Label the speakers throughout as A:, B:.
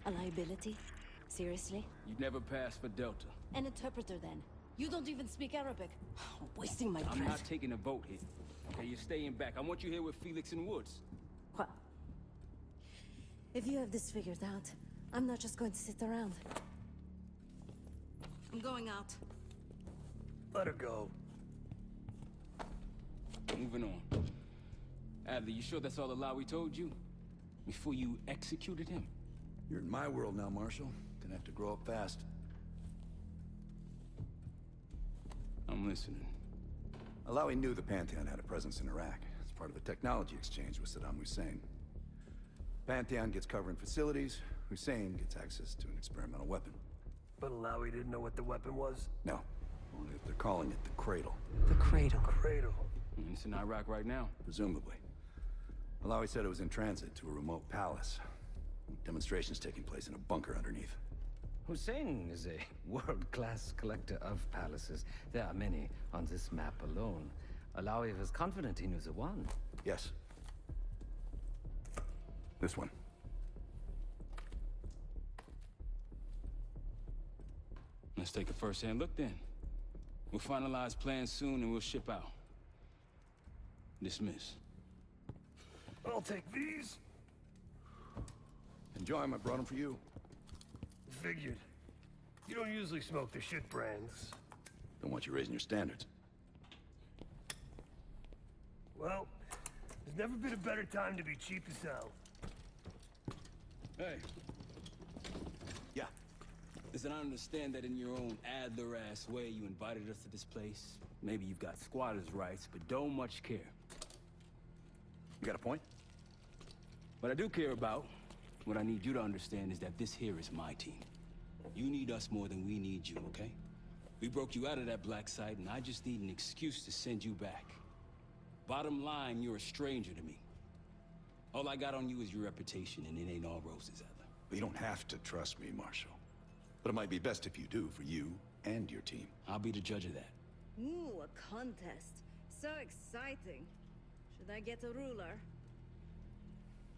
A: A liability? Seriously?
B: You'd never pass for Delta.
A: An interpreter then? You don't even speak Arabic. Wasting my breath.
B: I'm not taking a vote here. Okay, you're staying back. I want you here with Felix and Woods.
A: Well, if you have this figured out, I'm not just going to sit around. I'm going out.
C: Let her go.
B: Moving on. Adler, you sure that's all the lie we told you? Before you executed him?
D: You're in my world now, Marshal. Gonna have to grow up fast.
B: I'm listening.
D: Alawi knew the Pantheon had a presence in Iraq. It's part of the technology exchange with Saddam Hussein. Pantheon gets covering facilities. Hussein gets access to an experimental weapon.
C: But Alawi didn't know what the weapon was?
D: No. Only that they're calling it the Cradle.
A: The Cradle.
C: Cradle.
B: It's in Iraq right now.
D: Presumably. Alawi said it was in transit to a remote palace. Demonstrations taking place in a bunker underneath.
E: Hussein is a world-class collector of palaces. There are many on this map alone. Alawi was confident he knew the one.
D: Yes. This one.
B: Let's take a first-hand look then. We'll finalize plans soon and we'll ship out. Dismiss.
C: I'll take these.
D: Enjoy them. I brought them for you.
C: Figured. You don't usually smoke the shit brands.
D: Don't want you raising your standards.
C: Well, there's never been a better time to be cheap as hell.
B: Hey.
D: Yeah.
B: Listen, I understand that in your own Adler-ass way you invited us to this place. Maybe you've got squatters' rights, but don't much care.
D: You got a point?
B: What I do care about, what I need you to understand is that this here is my team. You need us more than we need you, okay? We broke you out of that black site, and I just need an excuse to send you back. Bottom line, you're a stranger to me. All I got on you is your reputation, and it ain't all roses, Adler.
D: But you don't have to trust me, Marshal. But it might be best if you do, for you and your team.
B: I'll be the judge of that.
A: Ooh, a contest. So exciting. Should I get a ruler?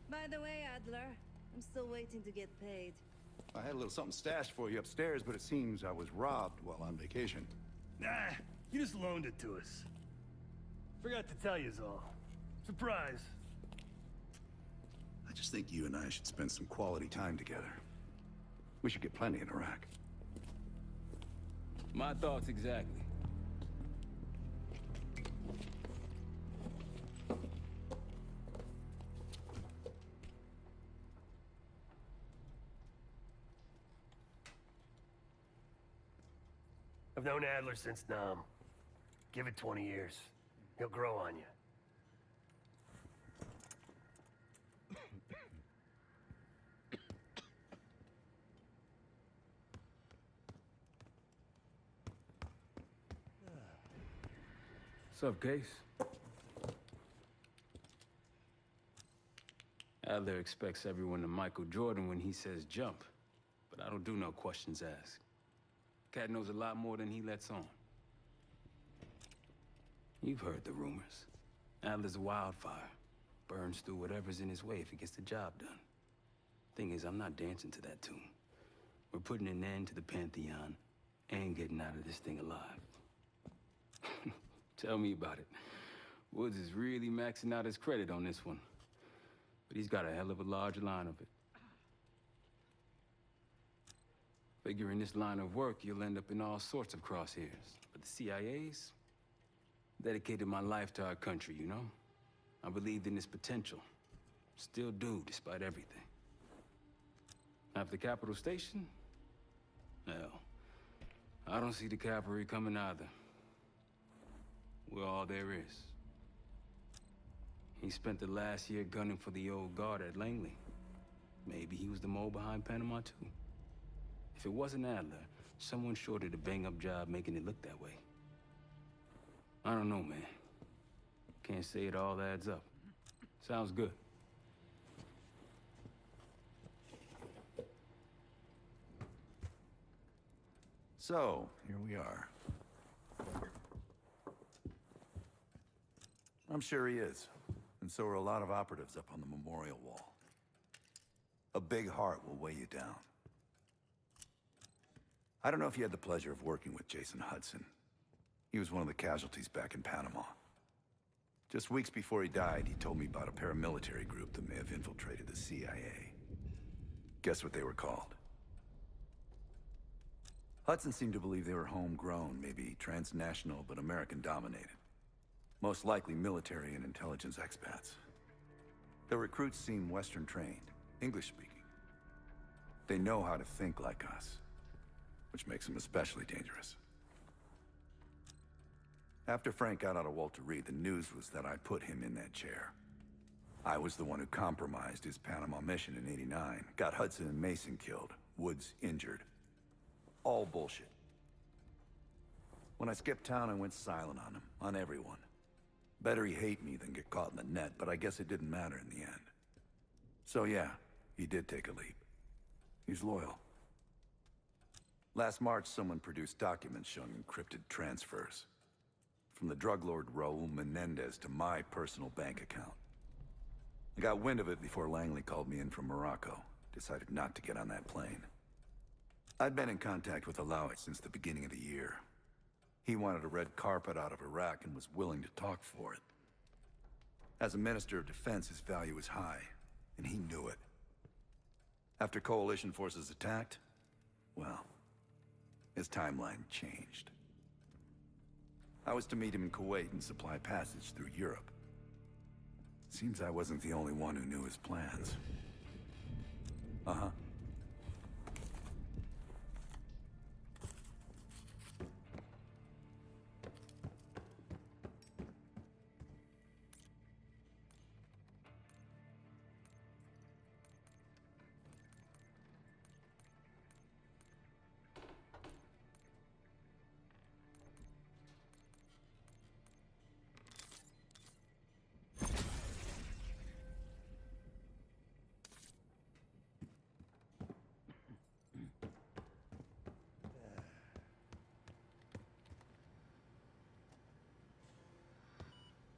A: By the way, Adler, I'm still waiting to get paid.
D: I had a little something stashed for you upstairs, but it seems I was robbed while on vacation.
C: Nah, you just loaned it to us. Forgot to tell you's all. Surprise.
D: I just think you and I should spend some quality time together. We should get plenty in Iraq.
B: My thoughts exactly.
C: I've known Adler since Nam. Give it 20 years. He'll grow on you.
B: What's up, Case? Adler expects everyone to Michael Jordan when he says jump, but I don't do no questions asked. Cat knows a lot more than he lets on. You've heard the rumors. Adler's a wildfire. Burns through whatever's in his way if he gets the job done. Thing is, I'm not dancing to that tune. We're putting an end to the Pantheon and getting out of this thing alive. Tell me about it. Woods is really maxing out his credit on this one. But he's got a hell of a large line of it. Figure in this line of work, you'll end up in all sorts of crosshairs. But the CIA's dedicated my life to our country, you know? I believed in its potential. Still do, despite everything. After Capital Station? Hell, I don't see the cavalry coming either. We're all there is. He spent the last year gunning for the old guard at Langley. Maybe he was the mole behind Panama, too. If it wasn't Adler, someone sure did a bang-up job making it look that way. I don't know, man. Can't say it all adds up. Sounds good.
D: So, here we are. I'm sure he is. And so are a lot of operatives up on the memorial wall. A big heart will weigh you down. I don't know if you had the pleasure of working with Jason Hudson. He was one of the casualties back in Panama. Just weeks before he died, he told me about a paramilitary group that may have infiltrated the CIA. Guess what they were called? Hudson seemed to believe they were homegrown, maybe transnational, but American-dominated. Most likely military and intelligence expats. The recruits seem Western-trained, English-speaking. They know how to think like us, which makes them especially dangerous. After Frank got out of Walter Reed, the news was that I put him in that chair. I was the one who compromised his Panama mission in '89, got Hudson and Mason killed, Woods injured. All bullshit. When I skipped town, I went silent on him, on everyone. Better he hate me than get caught in the net, but I guess it didn't matter in the end. So yeah, he did take a leap. He's loyal. Last March, someone produced documents showing encrypted transfers. From the drug lord Raul Menendez to my personal bank account. I got wind of it before Langley called me in from Morocco. Decided not to get on that plane. I'd been in contact with Alawi since the beginning of the year. He wanted a red carpet out of Iraq and was willing to talk for it. As a Minister of Defense, his value was high, and he knew it. After coalition forces attacked, well, his timeline changed. I was to meet him in Kuwait and supply passage through Europe. Seems I wasn't the only one who knew his plans. Uh-huh.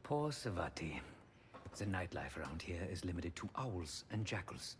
E: Poor Savati. The nightlife around here is limited to owls and jackals.